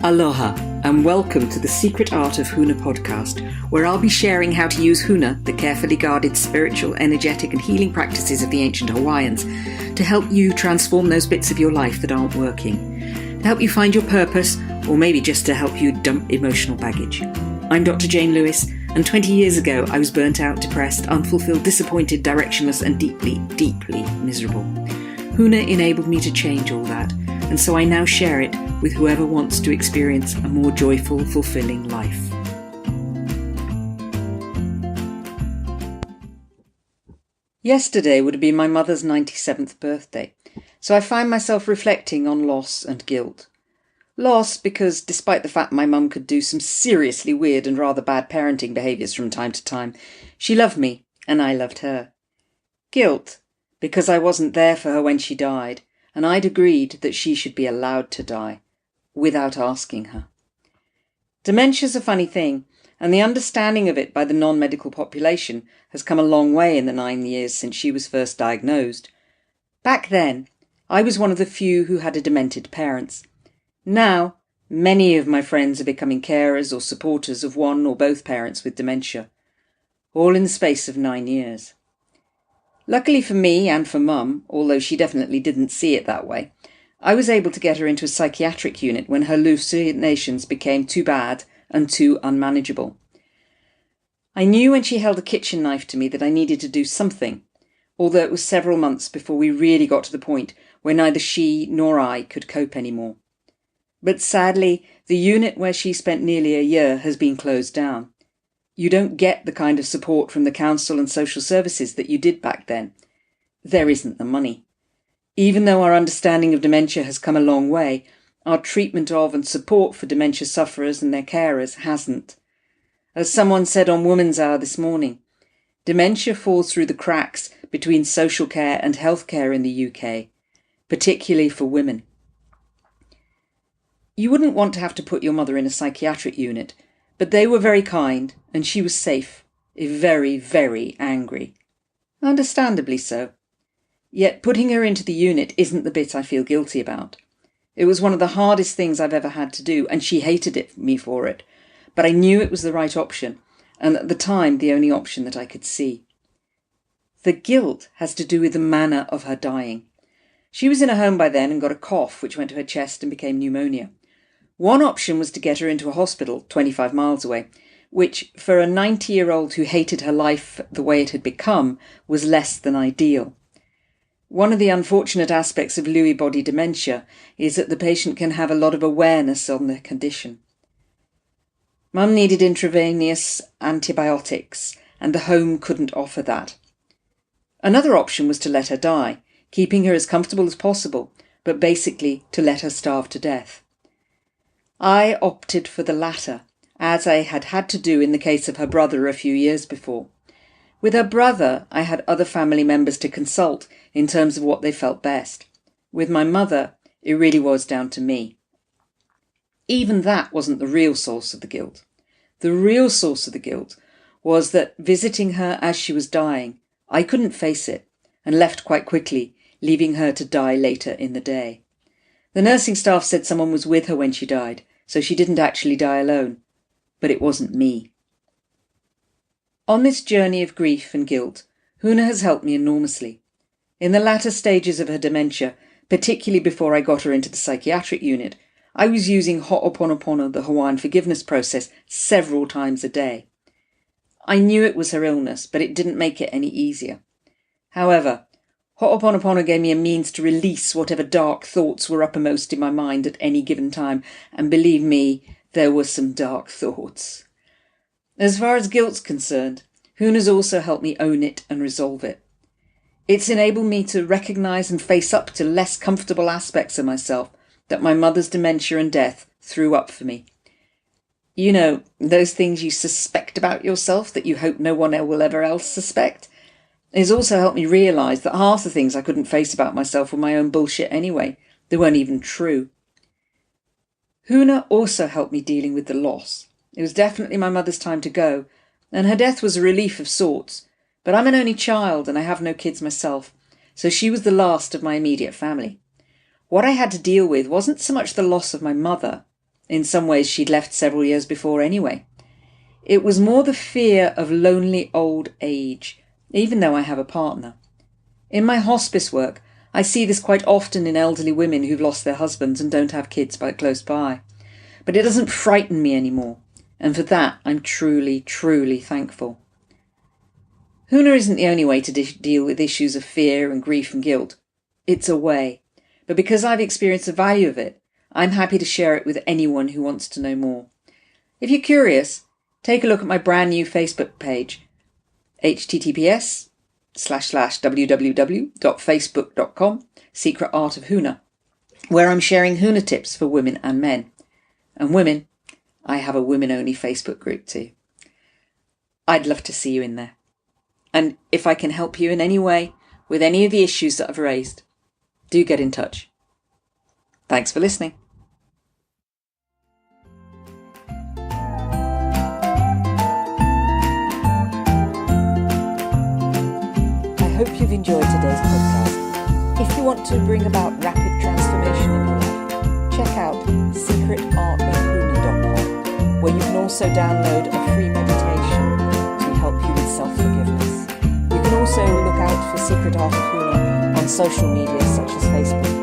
Aloha and welcome to the Secret Art of Huna podcast, where I'll be sharing how to use Huna, the carefully guarded spiritual, energetic and healing practices of the ancient Hawaiians, to help you transform those bits of your life that aren't working, to help you find your purpose, or maybe just to help you dump emotional baggage. I'm Dr. Jane Lewis, and 20 years ago I was burnt out, depressed, unfulfilled, disappointed, directionless and deeply, deeply miserable. Huna enabled me to change all that, and so I now share it with whoever wants to experience a more joyful, fulfilling life. Yesterday would have been my mother's 97th birthday, so I find myself reflecting on loss and guilt. Loss because, despite the fact my mum could do some seriously weird and rather bad parenting behaviours from time to time, she loved me and I loved her. Guilt because I wasn't there for her when she died, and I'd agreed that she should be allowed to die, without asking her. Dementia's a funny thing, and the understanding of it by the non-medical population has come a long way in the 9 years since she was first diagnosed. Back then, I was one of the few who had a demented parents. Now, many of my friends are becoming carers or supporters of one or both parents with dementia, all in the space of 9 years. Luckily for me and for Mum, although she definitely didn't see it that way, I was able to get her into a psychiatric unit when her hallucinations became too bad and too unmanageable. I knew when she held a kitchen knife to me that I needed to do something, although it was several months before we really got to the point where neither she nor I could cope anymore. But sadly, the unit where she spent nearly a year has been closed down. You don't get the kind of support from the council and social services that you did back then. There isn't the money. Even though our understanding of dementia has come a long way, our treatment of and support for dementia sufferers and their carers hasn't. As someone said on Woman's Hour this morning, dementia falls through the cracks between social care and healthcare in the UK, particularly for women. You wouldn't want to have to put your mother in a psychiatric unit, but they were very kind, and she was safe, if very, very angry. Understandably so. Yet putting her into the unit isn't the bit I feel guilty about. It was one of the hardest things I've ever had to do, and she hated me for it. But I knew it was the right option, and at the time the only option that I could see. The guilt has to do with the manner of her dying. She was in a home by then and got a cough which went to her chest and became pneumonia. One option was to get her into a hospital 25 miles away, which, for a 90-year-old who hated her life the way it had become, was less than ideal. One of the unfortunate aspects of Lewy body dementia is that the patient can have a lot of awareness on their condition. Mum needed intravenous antibiotics, and the home couldn't offer that. Another option was to let her die, keeping her as comfortable as possible, but basically to let her starve to death. I opted for the latter, as I had had to do in the case of her brother a few years before. With her brother, I had other family members to consult in terms of what they felt best. With my mother, it really was down to me. Even that wasn't the real source of the guilt. The real source of the guilt was that visiting her as she was dying, I couldn't face it and left quite quickly, leaving her to die later in the day. The nursing staff said someone was with her when she died, so she didn't actually die alone. But it wasn't me. On this journey of grief and guilt, Huna has helped me enormously. In the latter stages of her dementia, particularly before I got her into the psychiatric unit, I was using oponopono, the Hawaiian forgiveness process, several times a day. I knew it was her illness, but it didn't make it any easier. However, Ho'oponopono gave me a means to release whatever dark thoughts were uppermost in my mind at any given time, and believe me, there were some dark thoughts. As far as guilt's concerned, Huna's also helped me own it and resolve it. It's enabled me to recognise and face up to less comfortable aspects of myself that my mother's dementia and death threw up for me. You know, those things you suspect about yourself that you hope no one will ever else suspect. It's also helped me realise that half the things I couldn't face about myself were my own bullshit anyway. They weren't even true. Huna also helped me dealing with the loss. It was definitely my mother's time to go, and her death was a relief of sorts. But I'm an only child and I have no kids myself, so she was the last of my immediate family. What I had to deal with wasn't so much the loss of my mother In some ways she'd left several years before anyway. It was more the fear of lonely old age, even though I have a partner. In my hospice work, I see this quite often in elderly women who've lost their husbands and don't have kids close by. But it doesn't frighten me anymore, and for that I'm truly, truly thankful. Huna isn't the only way to deal with issues of fear and grief and guilt. It's a way. But because I've experienced the value of it, I'm happy to share it with anyone who wants to know more. If you're curious, take a look at my brand new Facebook page, https://www.facebook.com/Secret Art of Huna, where I'm sharing Huna tips for women and men. And women, I have a women-only Facebook group too. I'd love to see you in there. And if I can help you in any way with any of the issues that I've raised, do get in touch. Thanks for listening. I hope you've enjoyed today's podcast. If you want to bring about rapid transformation in your life, check out secretartofhuna.com, where you can also download a free meditation to help you with self-forgiveness. You can also look out for Secret Art of Huna on social media such as Facebook.